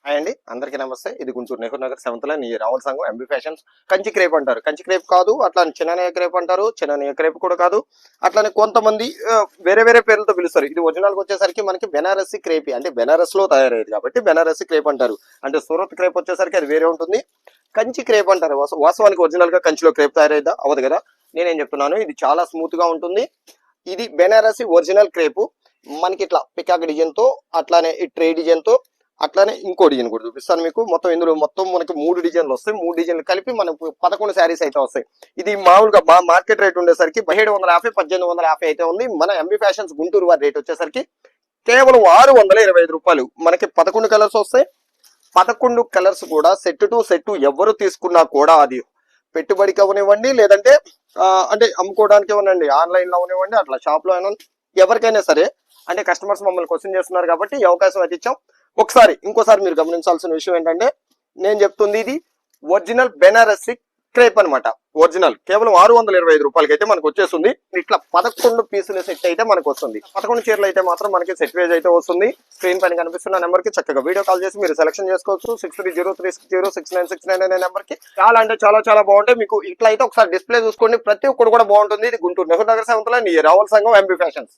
Hi అండి, అందరికీ నమస్తే. ఇది గుంటూరు నెహ్రూ నగర్ 7th లైన్ రావుల సంఘం ఎంబీ ఫ్యాషన్స్. కంచి క్రేప్ అంటారు, కంచి క్రేప్ కాదు. అట్లానే చిన్ననయ్య క్రేప్ అంటారు, చిన్ననయ్య క్రేప్ కూడా కాదు. అట్లానే కొంతమంది వేరే వేరే పేర్లతో పిలుస్తారు. ఇది ఒరిజినల్కి వచ్చేసరికి మనకి బెనారసి క్రేపి, అంటే బెనారస్ లో తయారయ్యేది కాబట్టి బెనారసి క్రేప్ అంటారు. అంటే సూరత్ క్రేప్ వచ్చేసరికి అది వేరే ఉంటుంది. కంచి క్రేప్ అంటారు. వాస్తవానికి ఒరిజినల్ గా కంచిలో క్రేప్ తయారైద్దా? అవ్వదు కదా. నేనేం చెప్తున్నాను, ఇది చాలా స్మూత్ గా ఉంటుంది. ఇది బెనారసి ఒరిజినల్ క్రేపు. మనకి ఇట్లా పికాక్ డిజైన్ తో, అట్లానే ఈ ట్రే డిజైన్ తో, అట్లానే ఇంకో డిజైన్ కూడా చూపిస్తాను మీకు. మొత్తం ఇందులో మనకి 3 డిజైన్లు వస్తాయి. 3 డిజైన్లు కలిపి మనకు 11 శారీస్ అయితే వస్తాయి. ఇది మామూలుగా మార్కెట్ రేట్ ఉండేసరికి 1750 1850 అయితే ఉంది. మన ఎంబీ ఫ్యాషన్స్ గుంటూరు వారి రేట్ వచ్చేసరికి కేవలం 625 రూపాయలు. మనకి 11 కలర్స్ వస్తాయి. 11 కలర్స్ కూడా సెట్ టు సెట్ ఎవరు తీసుకున్నా కూడా అది పెట్టుబడికి అవనివ్వండి, లేదంటే అంటే అమ్ముకోవడానికి ఇవ్వనండి, ఆన్లైన్ లో అవనివ్వండి, అట్లా షాప్ లో అయినా ఎవరికైనా సరే. అంటే కస్టమర్స్ మమ్మల్ని క్వశ్చన్ చేస్తున్నారు కాబట్టి ఈ అవకాశం అయితే ఇచ్చాం. ఇంకోసారి మీరు గమనించాల్సిన విషయం ఏంటంటే, నేను చెప్తుంది ఇది ఒరిజినల్ బెనారసి క్రేప్ అనమాట. ఒరిజినల్ కేవలం 625 రూపాయలకి అయితే మనకు వచ్చేస్తుంది. ఇట్లా 11 పీసుల సెట్ అయితే మనకు వస్తుంది. 11 చీరలు అయితే మాత్రం మనకి సెట్ వేజ్ అయితే వస్తుంది. స్క్రీన్ పైన కనిపిస్తున్న నెంబర్ కి చక్కగా వీడియో కాల్ చేసి మీరు సెలెక్షన్ చేసుకోవచ్చు. 6303606969 అనే నెంబర్ కి. చాలా అంటే చాలా బాగుంటాయి. మీకు ఇట్లా అయితే ఒకసారి డిస్ప్లే చూసుకోండి. ప్రతి ఒక్కరు కూడా బాగుంటుంది. ఇది గుంటూరు నెహ్రూ నగర్ 7th లైన్ రావుల సంఘం ఎంబీ ఫ్యాషన్స్.